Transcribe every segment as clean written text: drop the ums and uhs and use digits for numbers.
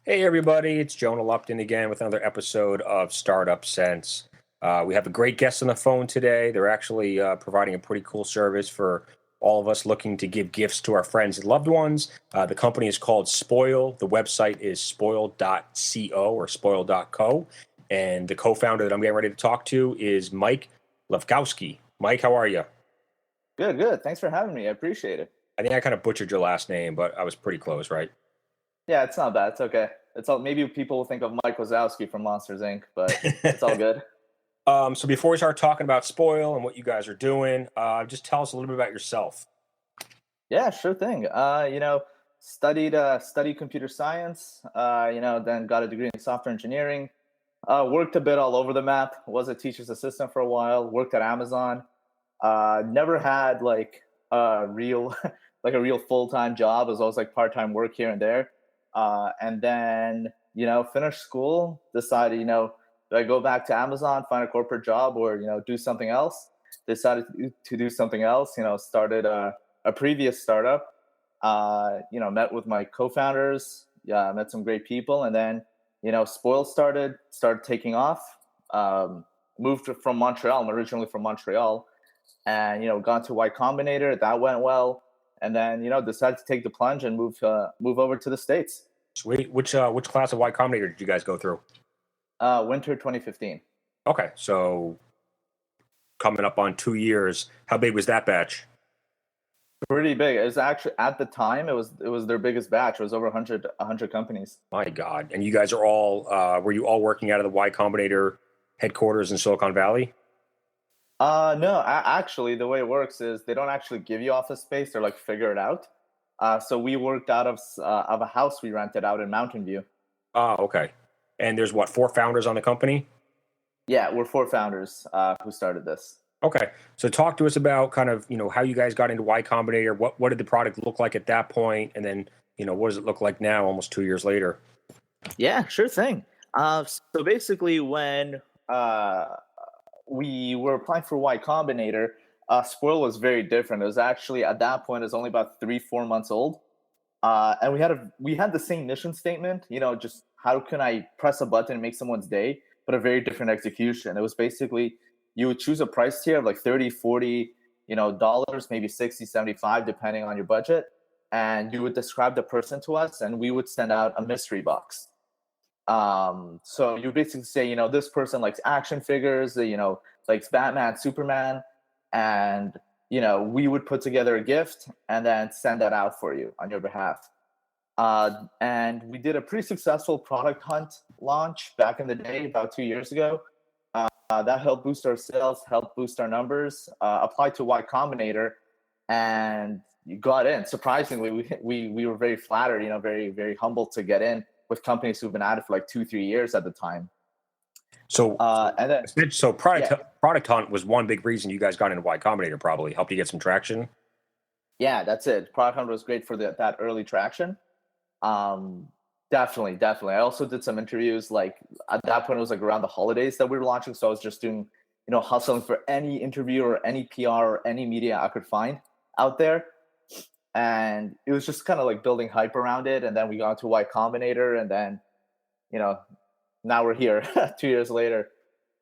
Hey everybody, it's Jonah Lupton again with another episode of Startup Sense. We have a great guest on the phone today. They're actually providing a pretty cool service for all of us looking to give gifts to our friends and loved ones. The company is called Spoil. The website is spoil.co or spoil.co. And the co-founder that I'm getting ready to talk to is Mike Levkovsky. Mike, how are you? Good. Thanks for having me. I appreciate it. I think I kind of butchered your last name, but I was pretty close, right? Yeah, it's not bad. It's okay. It's all maybe people will think of Mike Wazowski from Monsters Inc., but it's all good. So before we start talking about Spoil and what you guys are doing, just tell us a little bit about yourself. Yeah, sure thing. Studied computer science. Then got a degree in software engineering. Worked a bit all over the map. Was a teacher's assistant for a while. Worked at Amazon. Never had like a real like a real full-time job. It was always like part-time work here and there. And then finished school. Decided do I go back to Amazon, find a corporate job, or do something else? Decided to do something else. Started a previous startup. Met with my co-founders. Yeah, met some great people, and then Spoil started taking off. Moved from Montreal. I'm originally from Montreal, and gone to Y Combinator. That went well, and then decided to take the plunge and move over to the States. Sweet. Which class of Y Combinator did you guys go through? Winter 2015. Okay, so coming up on 2 years. How big was that batch? Pretty big. It was actually at the time it was their biggest batch. It was over 100 companies. My God! And you guys are all were you all working out of the Y Combinator headquarters in Silicon Valley? No, actually, the way it works is they don't actually give you office space. They're like figure it out. So we worked out of a house we rented out in Mountain View. Oh, okay. And there's what, 4 founders on the company? Yeah, we're 4 founders who started this. Okay. So talk to us about kind of, how you guys got into Y Combinator. What did the product look like at that point? And then, what does it look like now, almost 2 years later? Yeah, sure thing. So basically when we were applying for Y Combinator, Spoil was very different. It was actually, at that point, it was only about 3-4 months old. And we had the same mission statement, just how can I press a button and make someone's day, but a very different execution. It was basically, you would choose a price tier of like 30, 40, dollars, maybe 60, 75, depending on your budget. And you would describe the person to us and we would send out a mystery box. So you basically say, this person likes action figures, likes Batman, Superman, and we would put together a gift and then send that out for you on your behalf. And we did a pretty successful product hunt launch back in the day, about 2 years ago. That helped boost our sales, helped boost our numbers. Applied to Y Combinator, and you got in. Surprisingly, we were very flattered, very, very humbled to get in with companies who've been at it for like 2-3 years at the time. So, product Yeah. hunt was one big reason you guys got into Y Combinator, probably helped you get some traction. Yeah, that's it. Product Hunt was great for that early traction. Definitely. I also did some interviews. Like at that point, it was like around the holidays that we were launching, so I was just doing, hustling for any interview or any PR or any media I could find out there, and it was just kind of like building hype around it. And then we got to Y Combinator, and then, now we're here 2 years later.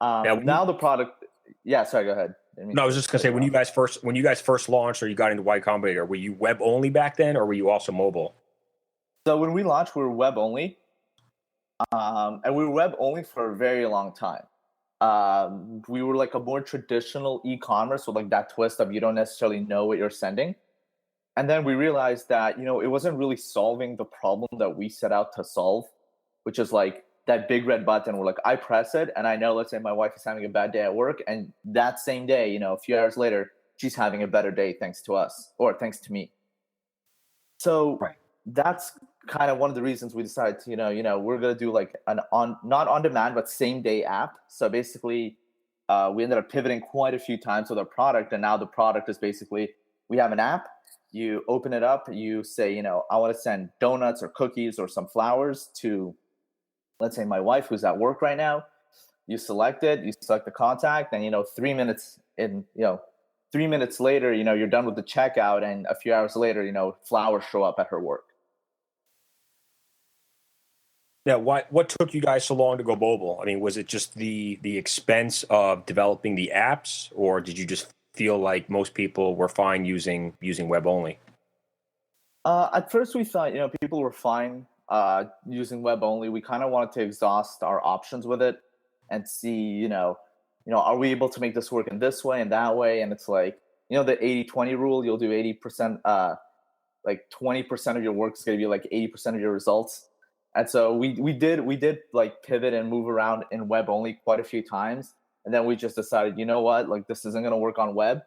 Now the product. Yeah, sorry. Go ahead. No, I was just gonna say when you guys first launched or you got into Y Combinator, were you web only back then, or were you also mobile? So when we launched, we were web only, and we were web only for a very long time. We were like a more traditional e-commerce with like that twist of you don't necessarily know what you're sending. And then we realized that it wasn't really solving the problem that we set out to solve, which is like that big red button where like I press it and I know, let's say my wife is having a bad day at work, and that same day, a few hours later, she's having a better day thanks to us or thanks to me. So Right. that's kind of one of the reasons we decided to, we're going to do like not on demand, but same day app. So basically, we ended up pivoting quite a few times with our product. And now the product is basically, we have an app, you open it up, you say, I want to send donuts or cookies or some flowers to, let's say my wife who's at work right now. You select it, you select the contact, and 3 minutes in, 3 minutes later, you're done with the checkout, and a few hours later, flowers show up at her work. Now, what took you guys so long to go mobile? I mean, was it just the expense of developing the apps, or did you just feel like most people were fine using web only? At first, we thought people were fine using web only. We kind of wanted to exhaust our options with it and see are we able to make this work in this way and that way? And it's like the 80-20 rule. You'll do 80%, like 20% of your work is going to be like 80% of your results. And so we did like pivot and move around in web only quite a few times, and then we just decided, like this isn't going to work on web.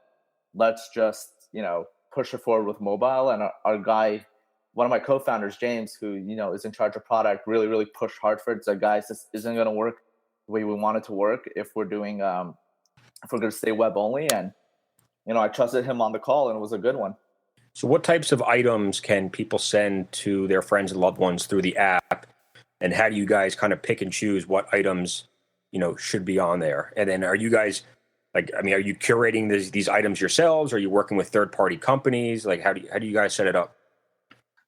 Let's just push it forward with mobile. And our guy, one of my co-founders, James, who is in charge of product, really pushed hard for it. So guys, this isn't going to work the way we want it to work if we're doing if we're going to stay web only. And I trusted him on the call, and it was a good one. So, what types of items can people send to their friends and loved ones through the app, and how do you guys kind of pick and choose what items should be on there? And then, are you guys are you curating these items yourselves? Are you working with third party companies? Like, how do you guys set it up?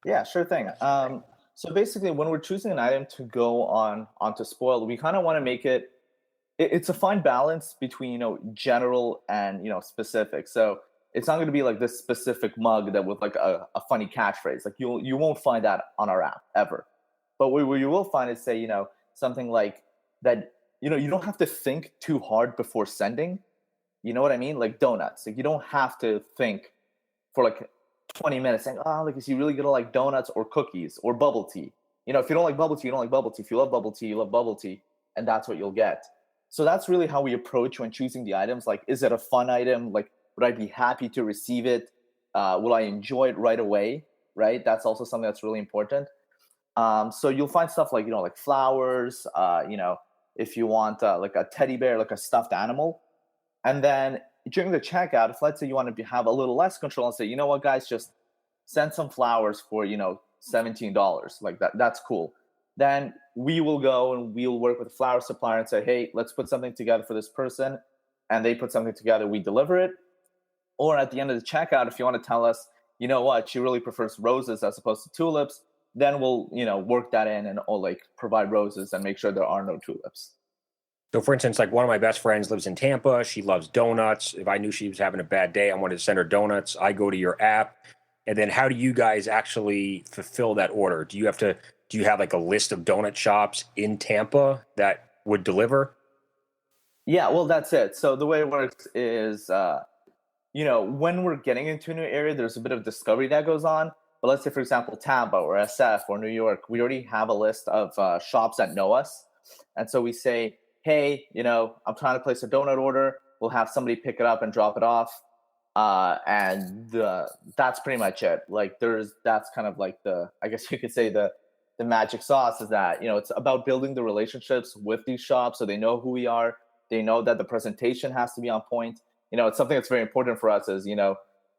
Yeah, sure thing. So basically, when we're choosing an item to go onto Spoiled, we kind of want to make it's a fine balance between general and specific. So it's not going to be like this specific mug that with like a funny catchphrase. Like you won't find that on our app ever. But what you will find is, say, something like that. You don't have to think too hard before sending. You know what I mean? Like donuts. Like you don't have to think for like 20 minutes saying, oh, like, is he really gonna like donuts or cookies or bubble tea? If you don't like bubble tea, you don't like bubble tea. If you love bubble tea, you love bubble tea, and that's what you'll get. So that's really how we approach when choosing the items. Like, is it a fun item? Like, would I be happy to receive it? Will I enjoy it right away? Right? That's also something that's really important. So you'll find stuff like like flowers. If you want like a teddy bear, like a stuffed animal, and then during the checkout, if let's say you want to have a little less control and say, you know what, guys, just send some flowers for $17, like that's cool. Then we will go and we'll work with the flower supplier and say, hey, let's put something together for this person, and they put something together, we deliver it. Or at the end of the checkout, if you want to tell us, you know what, she really prefers roses as opposed to tulips, then we'll work that in and like provide roses and make sure there are no tulips. So, for instance, like one of my best friends lives in Tampa. She loves donuts. If I knew she was having a bad day, I wanted to send her donuts. I go to your app. And then how do you guys actually fulfill that order? Do you have like a list of donut shops in Tampa that would deliver? Yeah, well, that's it. So the way it works is, when we're getting into a new area, there's a bit of discovery that goes on. But let's say, for example, Tampa or SF or New York, we already have a list of shops that know us. And so we say, hey, I'm trying to place a donut order. We'll have somebody pick it up and drop it off. And that's pretty much it. Like that's kind of like I guess you could say the magic sauce is that, it's about building the relationships with these shops so they know who we are. They know that the presentation has to be on point. It's something that's very important for us is,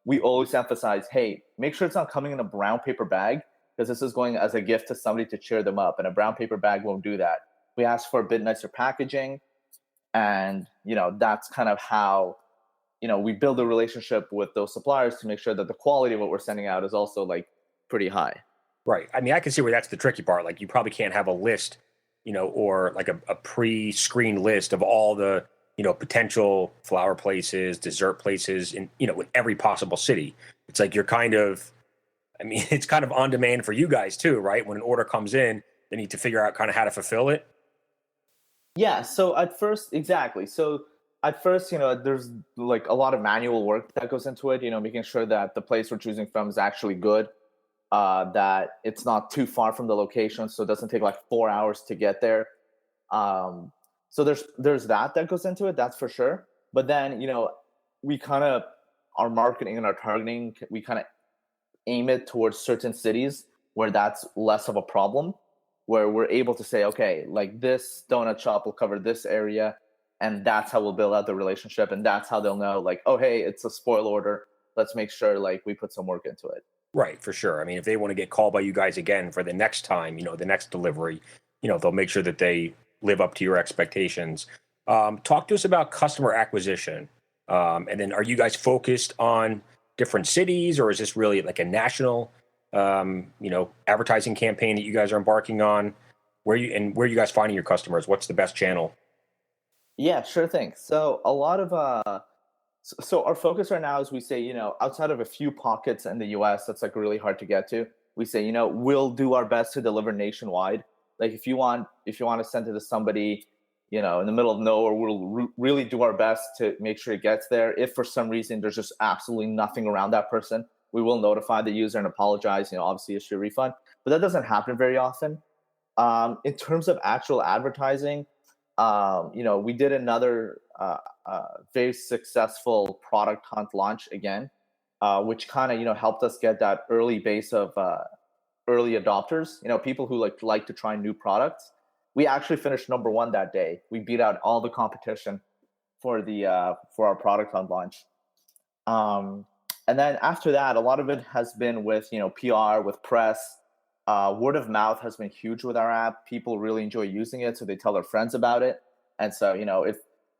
we always emphasize, hey, make sure it's not coming in a brown paper bag, because this is going as a gift to somebody to cheer them up. And a brown paper bag won't do that. We ask for a bit nicer packaging. And, that's kind of how, we build a relationship with those suppliers to make sure that the quality of what we're sending out is also like pretty high. Right. I mean, I can see where that's the tricky part. Like you probably can't have a list, or like a pre-screened list of all the, potential flower places, dessert places in every possible city. It's like it's kind of on demand for you guys too, right? When an order comes in, they need to figure out kind of how to fulfill it. Yeah. So at first, exactly. So at first, there's like a lot of manual work that goes into it, making sure that the place we're choosing from is actually good, that it's not too far from the location, so it doesn't take like 4 hours to get there. So there's that goes into it, that's for sure. But then, we kind of, our marketing and our targeting, we kind of aim it towards certain cities where that's less of a problem, where we're able to say, okay, like this donut shop will cover this area, and that's how we'll build out the relationship, and that's how they'll know, like, oh, hey, it's a spoil order. Let's make sure like we put some work into it. Right, for sure. I mean, if they want to get called by you guys again for the next time, the next delivery, they'll make sure that they live up to your expectations. Talk to us about customer acquisition. And then are you guys focused on different cities, or is this really like a national, advertising campaign that you guys are embarking on? where you guys finding your customers? What's the best channel? Yeah, sure thing. So a lot of so our focus right now is we say, outside of a few pockets in the US that's like really hard to get to, we say, we'll do our best to deliver nationwide. Like if you want to send it to somebody, in the middle of nowhere, we'll really do our best to make sure it gets there. If for some reason there's just absolutely nothing around that person, we will notify the user and apologize, obviously issue a refund. But that doesn't happen very often. In terms of actual advertising, we did another very successful product hunt launch again, which kind of helped us get that early base of early adopters. People who like to try new products. We actually finished number one that day. We beat out all the competition for our product hunt launch. And then after that, a lot of it has been with PR, with press. Word of mouth has been huge with our app. People really enjoy using it, so they tell their friends about it. And so,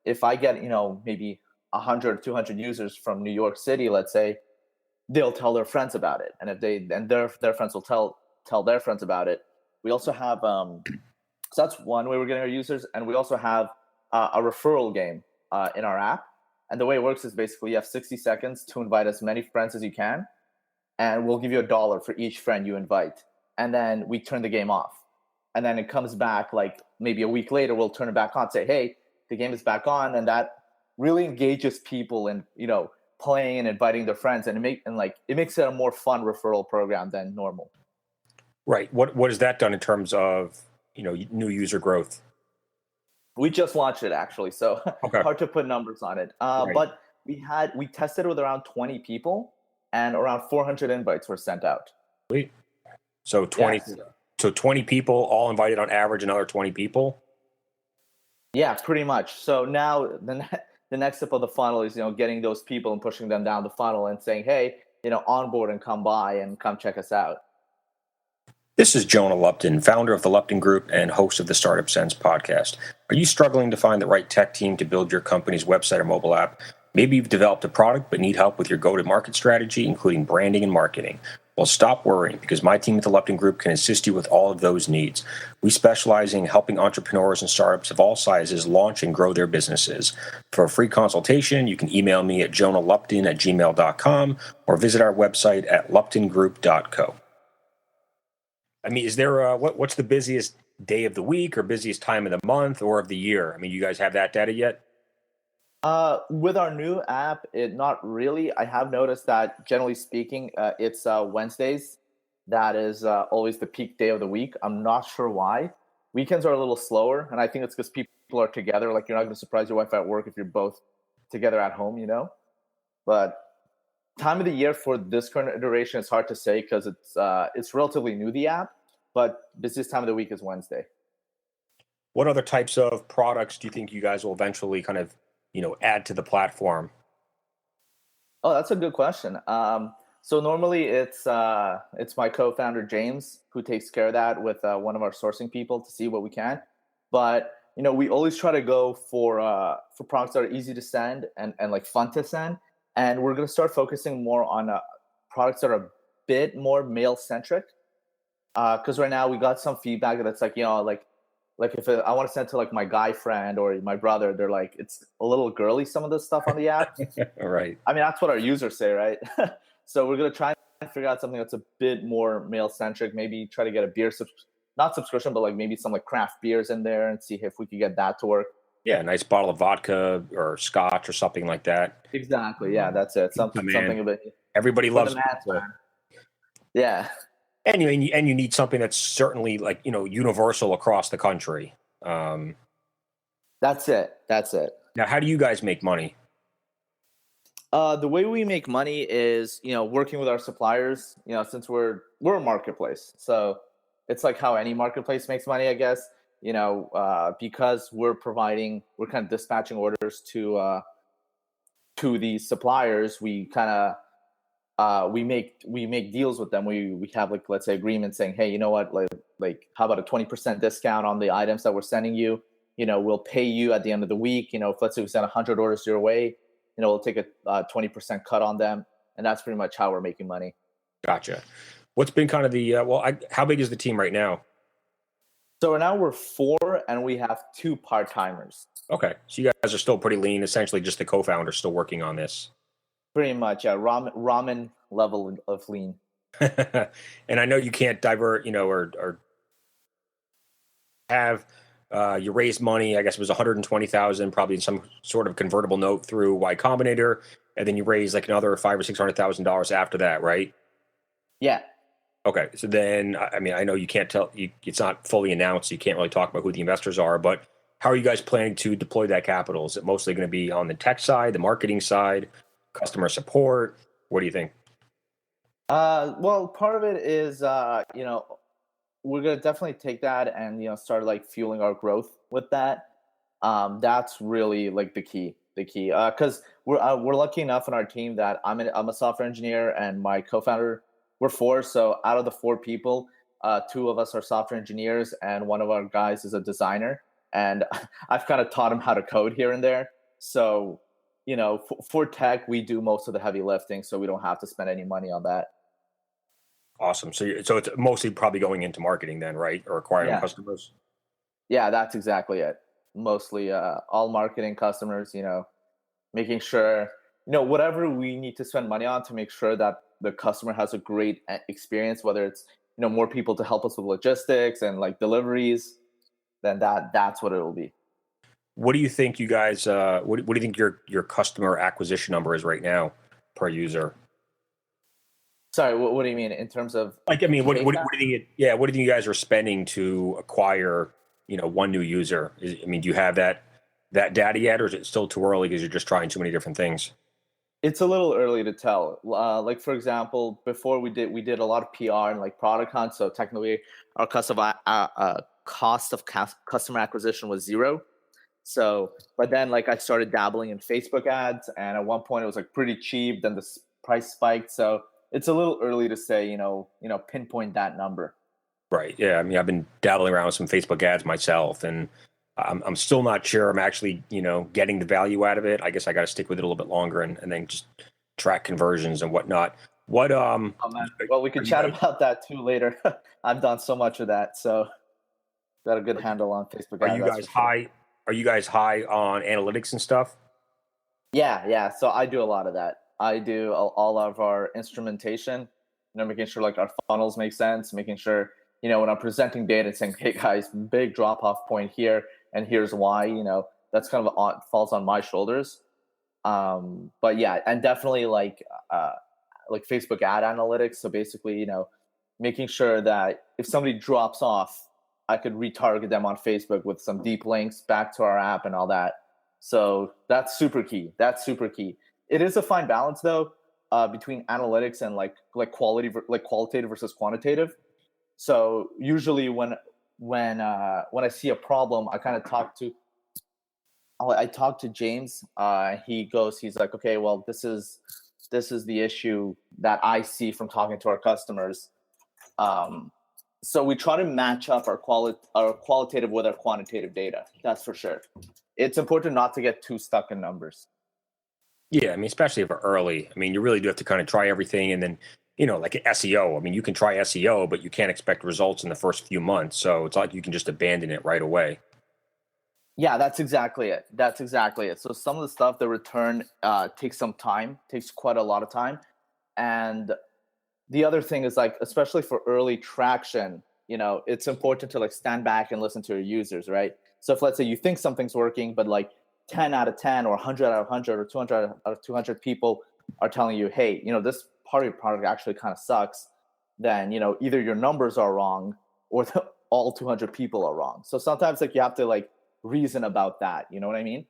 if I get, maybe 100, 200 users from New York City, let's say, they'll tell their friends about it. And if their friends will tell their friends about it. We also have, so that's one way we're getting our users. And we also have a referral game in our app. And the way it works is basically you have 60 seconds to invite as many friends as you can. And we'll give you $1 for each friend you invite. And then we turn the game off. And then it comes back like maybe a week later, we'll turn it back on, say, hey, the game is back on. And that really engages people in, playing and inviting their friends. And it makes it a more fun referral program than normal. Right. What has that done in terms of, new user growth? We just launched it actually. So Okay. Hard to put numbers on it. Right. But we tested with around 20 people and around 400 invites were sent out. Sweet. So 20, Yes. so 20 people all invited on average, another 20 people. Yeah, pretty much. So now the next step of the funnel is, getting those people and pushing them down the funnel and saying, hey, onboard and come by and come check us out. This is Jonah Lupton, founder of the Lupton Group and host of the Startup Sense podcast. Are you struggling to find the right tech team to build your company's website or mobile app? Maybe you've developed a product but need help with your go-to-market strategy, including branding and marketing. Well, stop worrying, because my team at the Lupton Group can assist you with all of those needs. We specialize in helping entrepreneurs and startups of all sizes launch and grow their businesses. For a free consultation, you can email me at jonahlupton@gmail.com or visit our website at luptongroup.co. I mean, is there what's the busiest day of the week or busiest time of the month or of the year? I mean, you guys have that data yet? With our new app, not really. I have noticed that generally speaking, it's Wednesdays. That is always the peak day of the week. I'm not sure why. Weekends are a little slower, and I think it's because people are together. Like, you're not going to surprise your wife at work if you're both together at home, But time of the year for this current iteration is hard to say because it's relatively new, the app. But busiest time of the week is Wednesday. What other types of products do you think you guys will eventually kind of add to the platform? Oh, that's a good question. So normally it's my co-founder James who takes care of that with one of our sourcing people to see what we can. But we always try to go for products that are easy to send and like fun to send. And we're going to start focusing more on products that are a bit more male centric. Because right now we got some feedback that's like like if I want to send to like my guy friend or my brother, they're like, it's a little girly, some of the stuff on the app. Right. I mean, that's what our users say, right? So we're going to try and figure out something that's a bit more male centric, maybe try to get a beer, not subscription, but like maybe some like craft beers in there and see if we could get that to work. Yeah, a nice bottle of vodka or scotch or something like that. Exactly. Yeah, that's it. Something a bit. Everybody loves it. Yeah. And you need something that's certainly like, universal across the country. That's it. Now, how do you guys make money? The way we make money is, working with our suppliers, since we're a marketplace. So it's like how any marketplace makes money, I guess, because we're kind of dispatching orders to the suppliers. We kind of, we make deals with them. We have like, let's say, agreements saying, hey, you know what, like how about a 20% discount on the items that we're sending you? We'll pay you at the end of the week. If let's say we send 100 orders your way, we'll take a 20% cut on them, and that's pretty much how we're making money. Gotcha. What's been kind of the how big is the team right now? So right now we're 4 and we have 2 part-timers. Okay, so you guys are still pretty lean. Essentially, just the co-founder still working on this. Pretty much, yeah, ramen level of lean. And I know you can't divert, or have you raised money. I guess it was 120,000, probably in some sort of convertible note through Y Combinator, and then you raised like another $500,000 or $600,000 after that, right? Yeah. Okay, so then I mean I know you can't tell you it's not fully announced. So you can't really talk about who the investors are, but how are you guys planning to deploy that capital? Is it mostly going to be on the tech side, the marketing side, customer support? What do you think? Well, part of it is, we're gonna definitely take that and start like fueling our growth with that. That's really like the key. Because we're lucky enough in our team that I'm a software engineer and my co-founder, we're 4. So out of the 4 people, 2 of us are software engineers and one of our guys is a designer. And I've kind of taught him how to code here and there. So for tech, we do most of the heavy lifting, so we don't have to spend any money on that. Awesome. So it's mostly probably going into marketing then, right? Or acquiring Yeah. customers. Yeah, that's exactly it. Mostly all marketing customers, making sure, whatever we need to spend money on to make sure that the customer has a great experience, whether it's, more people to help us with logistics and like deliveries, then that's what it will be. What do you think you guys? What do you think your customer acquisition number is right now per user? Sorry, what do you mean in terms of Like, I mean, CAC? what do you think? Yeah, what do you think you guys are spending to acquire, one new user? I mean, do you have that data yet, or is it still too early because you're just trying too many different things? It's a little early to tell. Like for example, before we did a lot of PR and like product hunt. So technically, our cost of customer acquisition was 0. So, but then like I started dabbling in Facebook ads, and at one point it was like pretty cheap. Then the price spiked. So it's a little early to say, pinpoint that number. Right. Yeah. I mean, I've been dabbling around with some Facebook ads myself, and I'm still not sure I'm actually, getting the value out of it. I guess I got to stick with it a little bit longer and then just track conversions and whatnot. What Oh man. Well, we could are you chat guys about that too later. I've done so much of that, so got a good handle on Facebook are ads. you That's guys for sure. high? Are you guys high on analytics and stuff? Yeah, yeah. So I do a lot of that. I do all of our instrumentation, making sure like our funnels make sense, making sure, when I'm presenting data and saying, hey guys, big drop off point here, and here's why, that's kind of falls on my shoulders. But yeah, and definitely like Facebook ad analytics. So basically, making sure that if somebody drops off, I could retarget them on Facebook with some deep links back to our app and all that. So that's super key. That's super key. It is a fine balance though, between analytics and like qualitative versus quantitative. So usually when I see a problem, I talk to James. He's like, okay, well, this is the issue that I see from talking to our customers. So we try to match up our qualitative with our quantitative data. That's for sure. It's important not to get too stuck in numbers. Yeah, I mean, especially if we're early. I mean, you really do have to kind of try everything, and then like SEO. I mean, you can try SEO, but you can't expect results in the first few months. So it's not like you can just abandon it right away. Yeah, that's exactly it. That's exactly it. So some of the stuff, the return takes some time, takes quite a lot of time. And the other thing is like, especially for early traction, it's important to like stand back and listen to your users, right? So if let's say you think something's working, but like 10 out of 10 or 100 out of 100 or 200 out of 200 people are telling you, hey, this part of your product actually kind of sucks, then, either your numbers are wrong or all 200 people are wrong. So sometimes like you have to like reason about that. You know what I mean?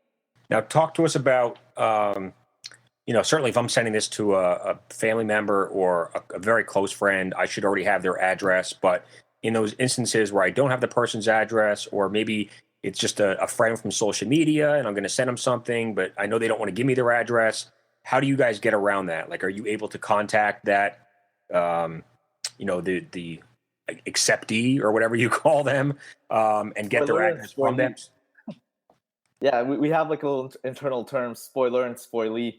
Now, talk to us about, certainly if I'm sending this to a family member or a very close friend, I should already have their address. But in those instances where I don't have the person's address, or maybe it's just a friend from social media and I'm going to send them something, but I know they don't want to give me their address. How do you guys get around that? Like, are you able to contact that, the acceptee or whatever you call them, and get their Spoiler and address from them? spoilee. Yeah, we have like a little internal term, spoiler and spoilee.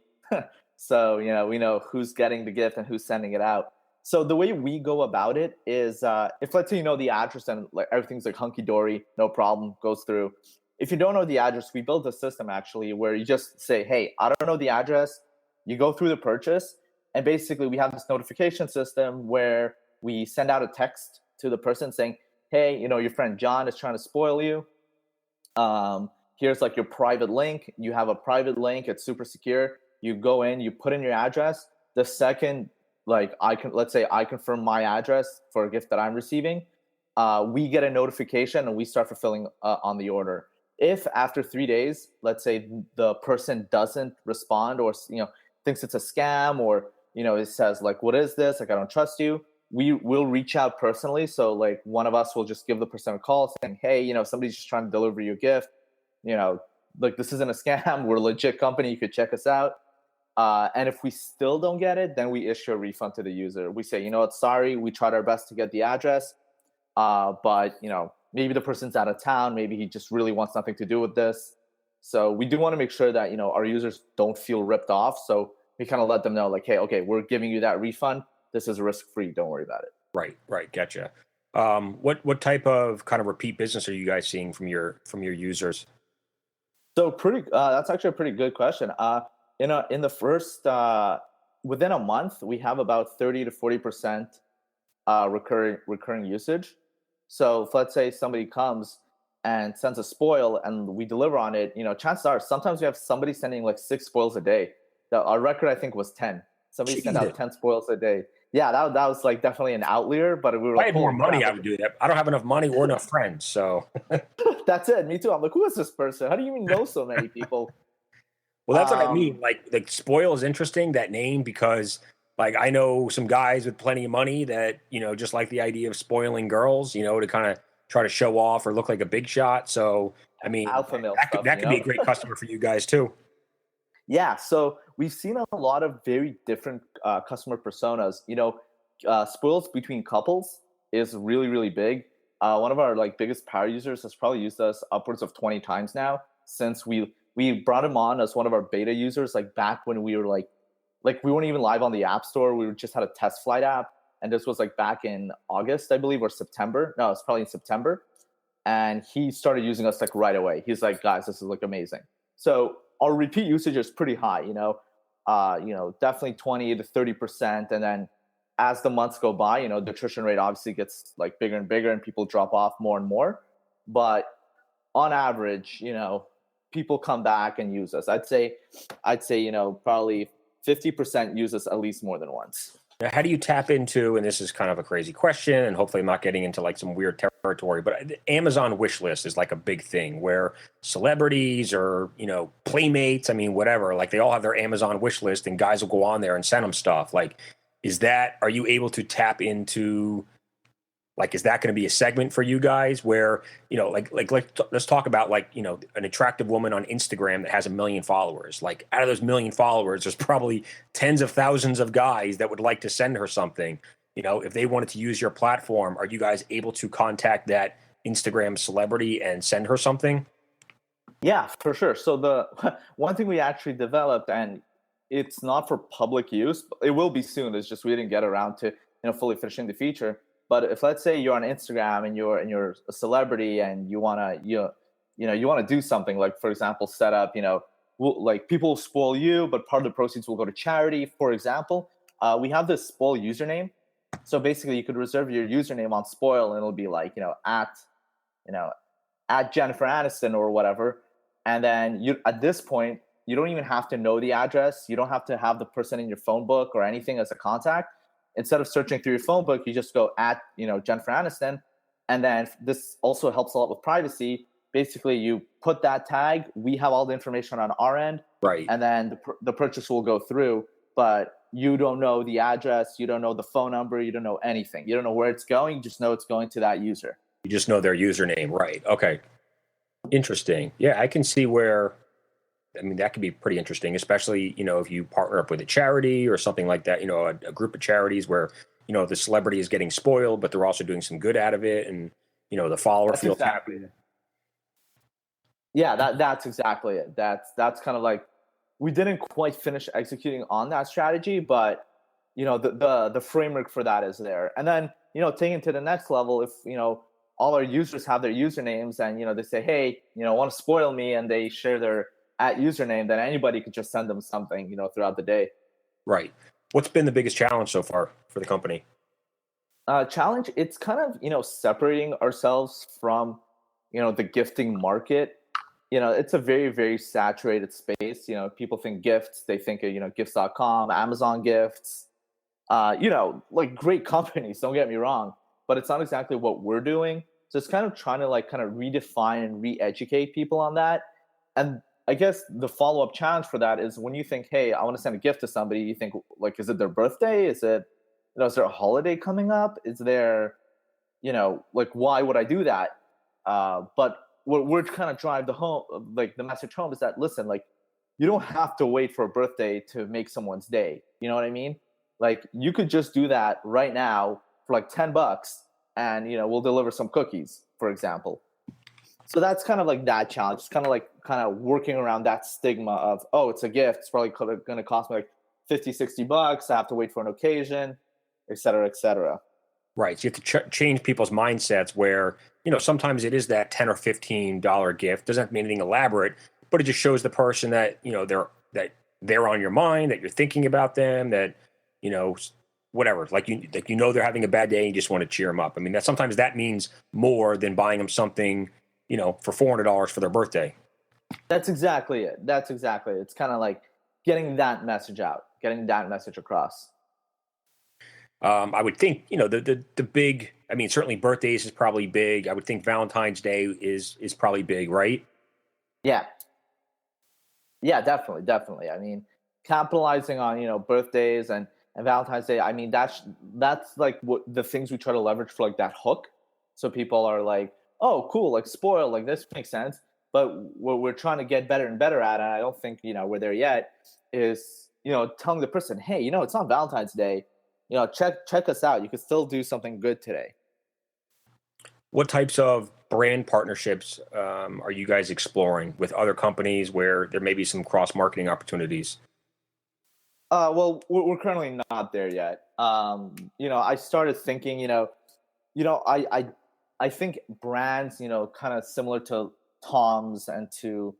So, we know who's getting the gift and who's sending it out. So the way we go about it is, if let's say you know the address and like everything's like hunky dory, no problem, goes through. If you don't know the address, we built a system actually where you just say, "Hey, I don't know the address." You go through the purchase, and basically we have this notification system where we send out a text to the person saying, "Hey, you know your friend John is trying to spoil you. Here's like your private link. You have a private link. It's super secure. You go in, you put in your address. The second, like let's say I confirm my address for a gift that I'm receiving, we get a notification and we start fulfilling on the order. If after 3 days, let's say the person doesn't respond or thinks it's a scam or it says like, what is this? Like I don't trust you. We will reach out personally. So like one of us will just give the person a call saying, hey, somebody's just trying to deliver you a gift. Like this isn't a scam. We're a legit company. You could check us out. And if we still don't get it, then we issue a refund to the user. We say, what, sorry, we tried our best to get the address. But maybe the person's out of town. Maybe he just really wants nothing to do with this. So we do want to make sure that, our users don't feel ripped off. So we kind of let them know like, hey, okay, we're giving you that refund. This is risk-free. Don't worry about it. Right. Gotcha. What type of kind of repeat business are you guys seeing from your users? So that's actually a pretty good question. In the first, within a month, we have about 30 to 40% recurring usage. So if let's say somebody comes and sends a spoil and we deliver on it, chances are sometimes we have somebody sending like 6 spoils a day. Our record, I think, was 10. Somebody sent out 10 spoils a day. Yeah, that was like definitely an outlier, but we were I had more money, I would do that. I don't have enough money or enough friends, so. That's it. Me too. I'm like, who is this person? How do you even know so many people? Well, that's what I mean. Like Spoil is interesting, that name, because like I know some guys with plenty of money that, just like the idea of spoiling girls, to kind of try to show off or look like a big shot. So, I mean, alpha male that could be a great customer for you guys too. Yeah, so we've seen a lot of very different customer personas. Spoils between couples is really, really big. One of our like biggest power users has probably used us upwards of 20 times now since we brought him on as one of our beta users, like back when we were like we weren't even live on the App Store. We just had a test flight app, and this was like back in August, I believe, or September. No, it's probably in September. And he started using us like right away. He's like, guys, this is like amazing. So our repeat usage is pretty high, definitely 20 to 30%. And then as the months go by, the attrition rate obviously gets like bigger and bigger and people drop off more and more. But on average, people come back and use us. I'd say, probably 50% use us at least more than once. Now, how do you tap into, and this is kind of a crazy question, and hopefully I'm not getting into like some weird territory, but the Amazon wish list is like a big thing where celebrities or, playmates, I mean, whatever, like they all have their Amazon wish list and guys will go on there and send them stuff. Like, are you able to tap into, like, is that going to be a segment for you guys where, let's talk about like, an attractive woman on Instagram that has 1 million followers. Like out of those 1 million followers, there's probably tens of thousands of guys that would like to send her something. If they wanted to use your platform, are you guys able to contact that Instagram celebrity and send her something? Yeah, for sure. So the one thing we actually developed, and it's not for public use, but it will be soon. It's just we didn't get around to fully finishing the feature. But if let's say you're on Instagram and you're a celebrity and you wanna you wanna do something like, for example, set up like people will spoil you, but part of the proceeds will go to charity. For example, we have this Spoil username. So basically, you could reserve your username on Spoil, and it'll be like at Jennifer Aniston or whatever. And then at this point, you don't even have to know the address. You don't have to have the person in your phone book or anything as a contact. Instead of searching through your phone book, you just go at Jennifer Aniston, and then this also helps a lot with privacy. Basically, you put that tag. We have all the information on our end, right? And then the purchase will go through, but you don't know the address, you don't know the phone number, you don't know anything. You don't know where it's going. You just know it's going to that user. You just know their username, right? Okay, interesting. Yeah, I can see where. I mean, that could be pretty interesting, especially, if you partner up with a charity or something like that, a group of charities where, the celebrity is getting spoiled, but they're also doing some good out of it. And, the follower feels happy. Yeah, that's exactly it. That's kind of like, we didn't quite finish executing on that strategy, but the framework for that is there. And then, taking to the next level, if, all our users have their usernames and, they say, hey, want to spoil me, and they share their at username, then anybody could just send them something, throughout the day. Right. What's been the biggest challenge so far for the company? Challenge, it's kind of, separating ourselves from, the gifting market. It's a very, very saturated space. People think gifts, they think of, gifts.com, Amazon gifts, like great companies, don't get me wrong, but it's not exactly what we're doing. So it's kind of trying to kind of redefine and re-educate people on that. And I guess the follow-up challenge for that is when you think, hey, I want to send a gift to somebody, you think, like, is it their birthday? Is it, is there a holiday coming up? Is there, like, why would I do that? But what we're kind of drive the message home is that, listen, like, you don't have to wait for a birthday to make someone's day. You know what I mean? Like, you could just do that right now for like $10, and we'll deliver some cookies, for example. So that's kind of like that challenge. It's kind of working around that stigma of, oh, it's a gift, it's probably going to cost me like $50-$60. I have to wait for an occasion, et cetera, et cetera. Right. So you have to change people's mindsets where, sometimes it is that $10 or $15 gift. Doesn't have to be anything elaborate, but it just shows the person that, they're on your mind, that you're thinking about them, that, whatever, like they're having a bad day and you just want to cheer them up. I mean, sometimes that means more than buying them something, for $400 for their birthday. That's exactly it. It's kind of like getting that message out, getting that message across. I would think, the big, I mean, certainly birthdays is probably big. I would think Valentine's Day is probably big, right? Yeah. Yeah, definitely. I mean, capitalizing on, birthdays and Valentine's Day, I mean, that's like what the things we try to leverage for, like, that hook. So people are like, oh, cool, like, spoil, like, this makes sense. But what we're trying to get better and better at, and I don't think, we're there yet, is, telling the person, hey, it's not Valentine's Day. Check us out. You can still do something good today. What types of brand partnerships are you guys exploring with other companies where there may be some cross-marketing opportunities? Well, we're currently not there yet. I started thinking, I think brands, kind of similar to Tom's and to,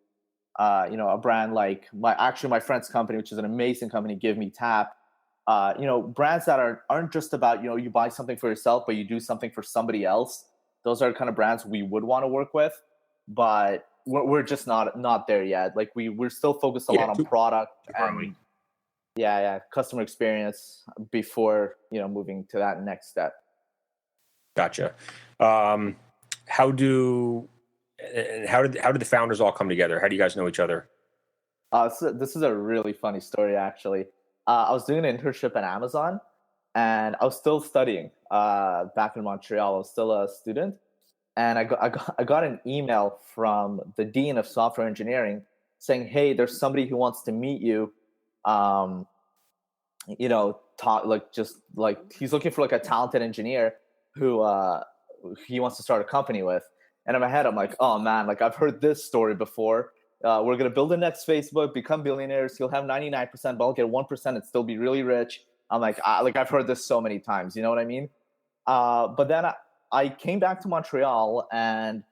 a brand like my friend's company, which is an amazing company, Give Me Tap. Brands that aren't just about, you buy something for yourself, but you do something for somebody else. Those are the kind of brands we would want to work with, but we're just not there yet. Like, we're still focused a lot on product and customer experience before, moving to that next step. Gotcha. How did the founders all come together? How do you guys know each other? So this is a really funny story, actually. I was doing an internship at Amazon, and I was still studying back in Montreal. I was still a student, and I got an email from the dean of software engineering saying, "Hey, there's somebody who wants to meet you. He's looking for like a talented engineer who he wants to start a company with." And in my head, I'm like, "Oh man, like, I've heard this story before. We're going to build the next Facebook, become billionaires. He'll have 99%, but I'll get 1% and still be really rich." I'm like, I've heard this so many times. You know what I mean? But then I came back to Montreal, and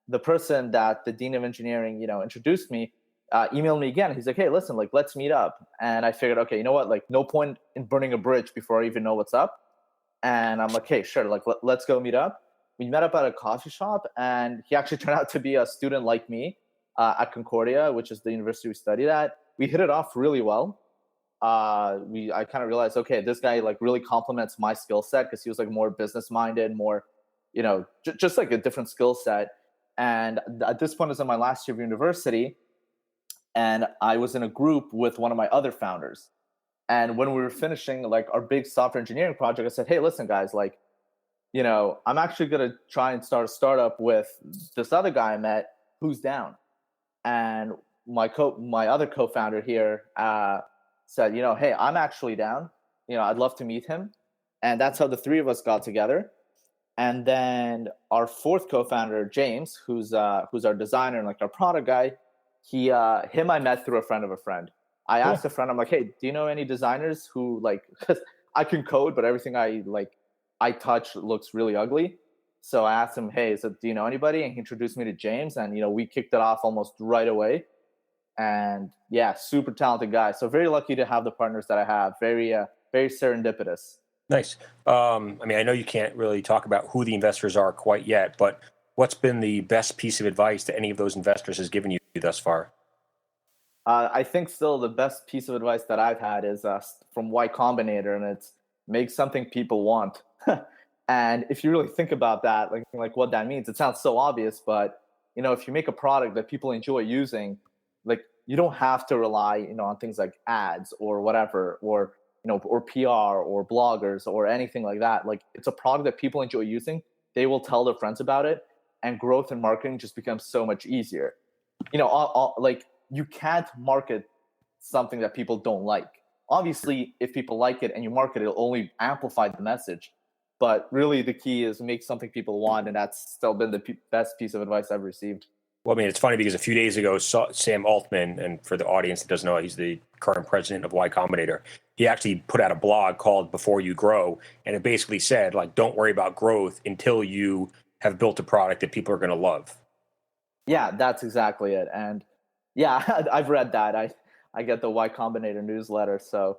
the person that the dean of engineering, introduced me, emailed me again. He's like, "Hey, listen, like, let's meet up." And I figured, okay, you know what? Like, no point in burning a bridge before I even know what's up. And I'm like, hey, sure. Like, let's go meet up. We met up at a coffee shop, and he actually turned out to be a student like me. At Concordia, which is the university we studied at. We hit it off really well. I kind of realized, okay, this guy like really complements my skill set, because he was like more business minded, more, just like a different skill set. And at this point, I was in my last year of university, and I was in a group with one of my other founders. And when we were finishing like our big software engineering project, I said, "Hey, listen, guys, like, I'm actually gonna try and start a startup with this other guy I met who's down." And my other co-founder here said, "Hey, I'm actually down. I'd love to meet him." And that's how the three of us got together. And then our fourth co-founder, James, who's our designer and like our product guy, him I met through a friend of a friend. I asked a friend, I'm like, "Hey, do you know any designers who like?" Because I can code, but everything I touch looks really ugly. So I asked him, hey, do you know anybody? And he introduced me to James, and we kicked it off almost right away. And yeah, super talented guy. So very lucky to have the partners that I have. Very serendipitous. Nice. I mean, I know you can't really talk about who the investors are quite yet, but what's been the best piece of advice that any of those investors has given you thus far? I think still the best piece of advice that I've had is from Y Combinator, and it's make something people want. And if you really think about that, like what that means, it sounds so obvious, but if you make a product that people enjoy using, like you don't have to rely, on things like ads or whatever, or or PR or bloggers or anything like that. Like it's a product that people enjoy using. They will tell their friends about it, and growth and marketing just becomes so much easier. Like you can't market something that people don't like. Obviously, if people like it and you market it, it'll only amplify the message. But really, the key is make something people want, and that's still been the best piece of advice I've received. Well, I mean, it's funny because a few days ago, Sam Altman, and for the audience that doesn't know, he's the current president of Y Combinator. He actually put out a blog called "Before You Grow," and it basically said, like, don't worry about growth until you have built a product that people are going to love. Yeah, that's exactly it. And yeah, I've read that. I get the Y Combinator newsletter. So,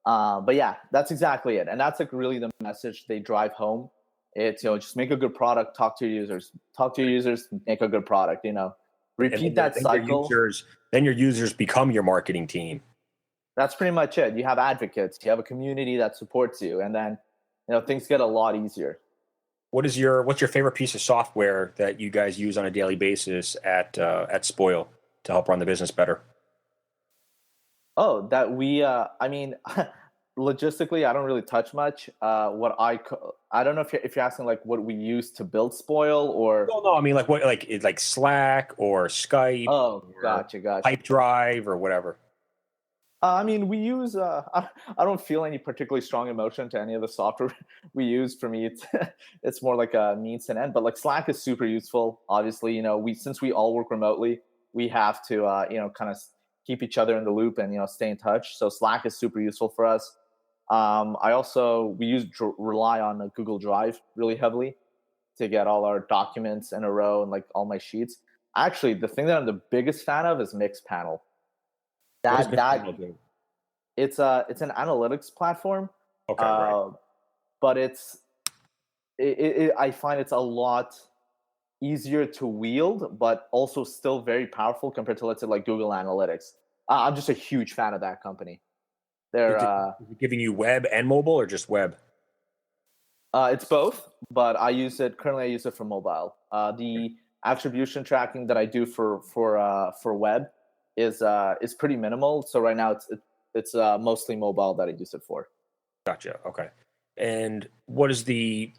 but yeah, that's exactly it. And that's like really the message they drive home. It's just make a good product, talk to your users, make a good product. Repeat that cycle. Then your users become your marketing team. That's pretty much it. You have advocates, you have a community that supports you, and then things get a lot easier. What's your favorite piece of software that you guys use on a daily basis at Spoil to help run the business better? Oh, that we I mean, logistically, I don't really touch much. I don't know if you're asking like what we use to build Spoil or. No. I mean, like what, like Slack or Skype. Oh, or gotcha. Pipedrive or whatever. I mean, we use. I don't feel any particularly strong emotion to any of the software we use. For me, it's more like a means to an end. But like Slack is super useful. Obviously, since we all work remotely, we have to kind of keep each other in the loop and stay in touch. So Slack is super useful for us. We rely on Google Drive really heavily to get all our documents in a row and like all my sheets. Actually, the thing that I'm the biggest fan of is Mixpanel. It's an analytics platform. Okay, right. But I find it's a lot easier to wield, but also still very powerful compared to, let's say, like Google Analytics. I'm just a huge fan of that company. They're Is it giving you web and mobile or just web? it's both, but I use it for mobile. The attribution tracking that I do for web is pretty minimal. So right now it's mostly mobile that I use it for. Gotcha. Okay. And what is the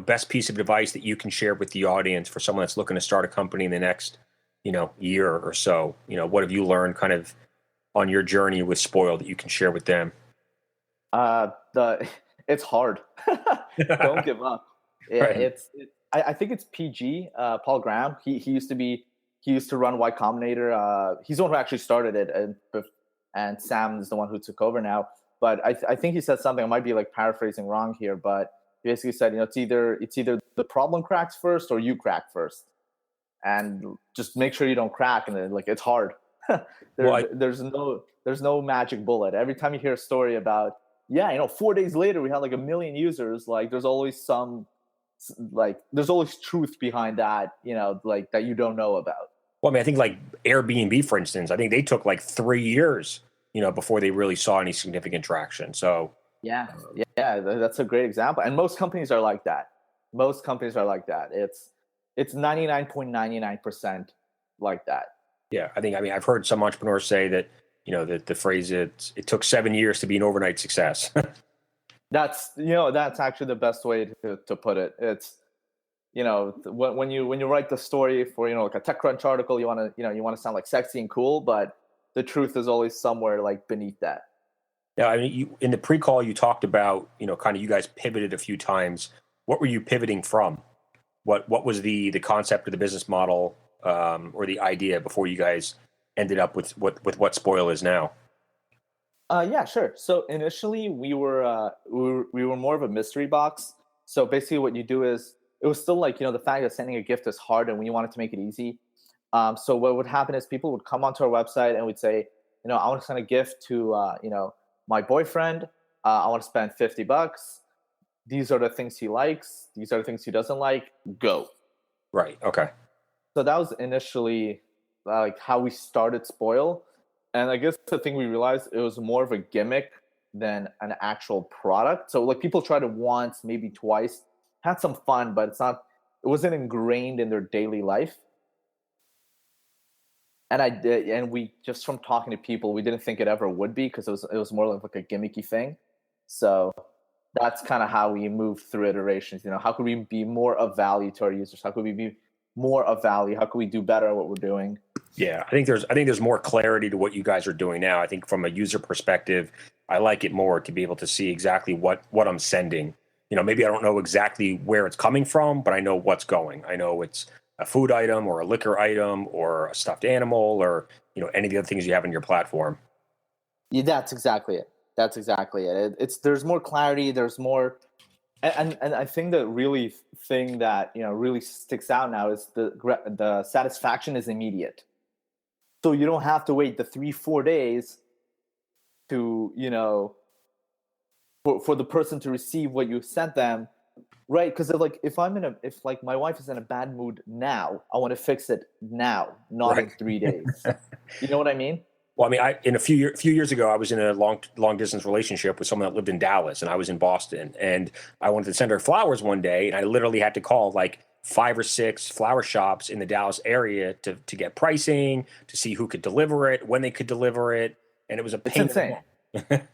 best piece of advice that you can share with the audience for someone that's looking to start a company in the next year or so? What have you learned kind of on your journey with Spoil that you can share with them? It's hard. Don't give up. Right. I think it's PG, Paul Graham. He used to run Y Combinator. He's the one who actually started it, and Sam is the one who took over now. But I think he said something. I might be like paraphrasing wrong here, but he basically said, it's either the problem cracks first or you crack first, and just make sure you don't crack. And then, like, it's hard. There's no magic bullet. Every time you hear a story about 4 days later we had like 1 million users, like there's always truth behind that, like that you don't know about. Well, I mean, I think like Airbnb, for instance, I think they took like 3 years, before they really saw any significant traction. So yeah, that's a great example. And most companies are like that. It's 99.99% like that. Yeah, I mean, I've heard some entrepreneurs say that, that the phrase it took 7 years to be an overnight success. That's actually the best way to put it. It's when you write the story for like a TechCrunch article, you want to sound like sexy and cool, but the truth is always somewhere like beneath that. Yeah, I mean, in the pre-call you talked about kind of you guys pivoted a few times. What were you pivoting from? What was the concept of the business model or the idea before you guys ended up with what Spoil is now? Yeah, sure. So initially we were more of a mystery box. So basically, what you do is it was still like the fact that sending a gift is hard, and we wanted to make it easy. So what would happen is people would come onto our website and we'd say, I want to send a gift to my boyfriend. I want to spend $50. These are the things he likes. These are the things he doesn't like. Go. Right. Okay. So that was initially like how we started Spoil. And I guess the thing we realized, it was more of a gimmick than an actual product. So like people tried it once, maybe twice, had some fun, but it wasn't ingrained in their daily life. And I did, and we just from talking to people, we didn't think it ever would be, because it was more like a gimmicky thing. So that's kind of how we moved through iterations. How could we be more of value to our users? How could we be more of value? How could we do better at what we're doing? Yeah, I think there's more clarity to what you guys are doing now. I think from a user perspective, I like it more to be able to see exactly what I'm sending. Maybe I don't know exactly where it's coming from, but I know what's going. I know it's a food item or a liquor item or a stuffed animal or any of the other things you have on your platform. Yeah, that's exactly it. That's exactly it. There's more clarity. There's more, and I think the really thing that really sticks out now is the satisfaction is immediate. So you don't have to wait the 3-4 days to for the person to receive what you sent them, right? Because if like my wife is in a bad mood now, I want to fix it now, not in Right. 3 days. You know what I mean? Well, I mean, in a few years ago, I was in a long distance relationship with someone that lived in Dallas, and I was in Boston, and I wanted to send her flowers one day, and I literally had to call like 5 or 6 flower shops in the Dallas area to get pricing, to see who could deliver it, when they could deliver it, and it was a It's pain in insane. the neck.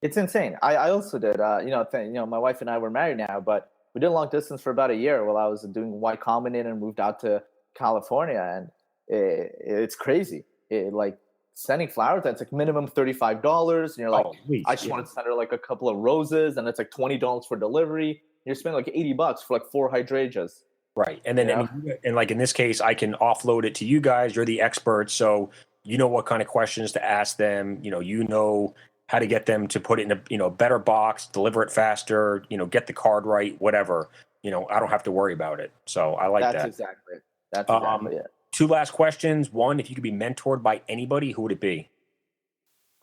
It's insane. I also did. My wife and I were married now, but we did long distance for about a year while I was doing Y Combinator and moved out to California, and it's crazy. Like sending flowers, that's like minimum $35, and you're like, Oh, please, I just yeah. wanted to send her like a couple of roses, and it's like $20 for delivery. You're spending like $80 for like 4 hydrangeas. Right. And then, You I know, mean, and like in this case, I can offload it to you guys. You're the experts. So you know what kind of questions to ask them. You know how to get them to put it in a, better box, deliver it faster, get the card right, whatever. I don't have to worry about it. So I like that's that. exactly it. That's Um, exactly it. 2 last questions. One, if you could be mentored by anybody, who would it be?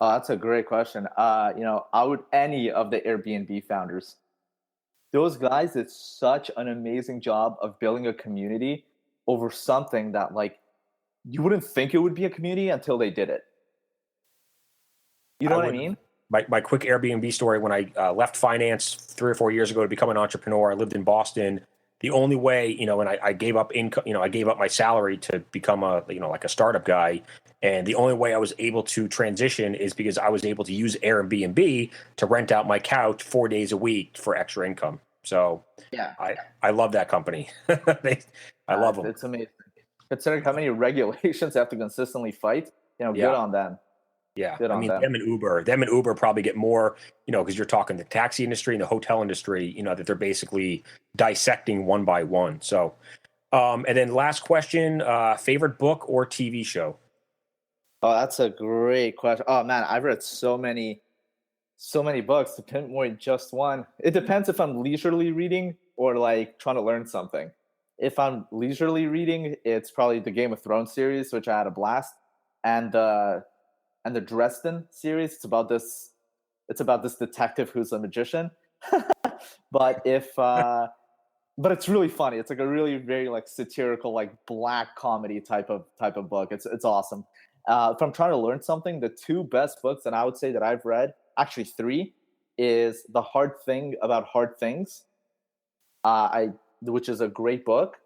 Oh, that's a great question. I would any of the Airbnb founders. Those guys did such an amazing job of building a community over something that like you wouldn't think it would be a community until they did it. You know I what I would. mean? My quick Airbnb story: when I left finance 3 or 4 years ago to become an entrepreneur, I lived in Boston. The only way, and I gave up income, I gave up my salary to become like a startup guy. And the only way I was able to transition is because I was able to use Airbnb to rent out my couch 4 days a week for extra income. So Yeah. I love that company. I love them. It's amazing. Considering how many regulations they have to consistently fight, good Yeah. on them. Yeah, Good I on mean, them. them and Uber probably get more, because you're talking the taxi industry and the hotel industry, that they're basically dissecting one by one. So, and then last question, favorite book or TV show? Oh, that's a great question. Oh man, I've read so many books to pinpoint just one. It depends if I'm leisurely reading or like trying to learn something. If I'm leisurely reading, it's probably the Game of Thrones series, which I had a blast, and the Dresden series. It's about this detective who's a magician. but if but it's really funny. It's like a really very like satirical, like black comedy type of book. It's awesome. If I'm trying to learn something, the 2 best books that I would say that I've read, actually 3, is The Hard Thing About Hard Things, I which is a great book.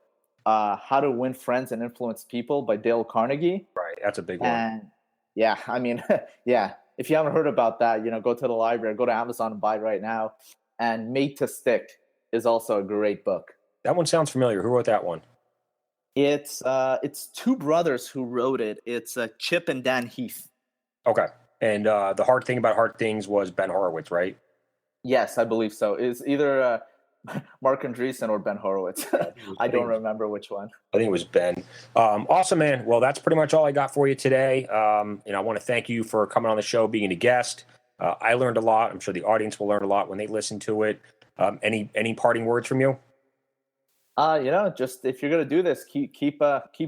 How to Win Friends and Influence People by Dale Carnegie. Right, that's a big one. And yeah, I mean, yeah, if you haven't heard about that, go to the library, go to Amazon and buy it right now. And Made to Stick is also a great book. That one sounds familiar. Who wrote that one? It's 2 brothers who wrote it. It's Chip and Dan Heath. Okay, and the hard thing about hard things was Ben Horowitz, right? Yes, I believe so. It's either Mark Andreessen or Ben Horowitz. Yeah, I don't remember which one. I think it was Ben. Awesome, man. Well, that's pretty much all I got for you today. I want to thank you for coming on the show, being a guest. I learned a lot. I'm sure the audience will learn a lot when they listen to it. Any parting words from you? Just if you're gonna do this, keep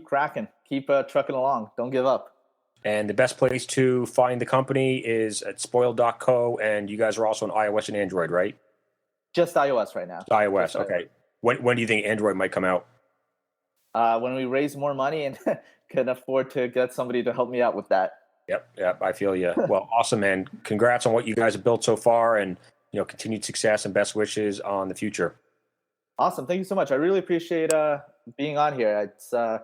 cracking, keep trucking along. Don't give up. And the best place to find the company is at spoil.co. And you guys are also on iOS and Android, right? Just iOS right now. iOS. Just Okay. When do you think Android might come out? When we raise more money and can afford to get somebody to help me out with that. Yep. I feel you. Well, awesome, man. Congrats on what you guys have built so far, and continued success and best wishes on the future. Awesome. Thank you so much. I really appreciate being on here. It's it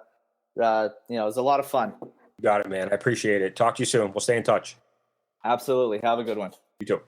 was a lot of fun. You got it, man. I appreciate it. Talk to you soon. We'll stay in touch. Absolutely. Have a good one. You too.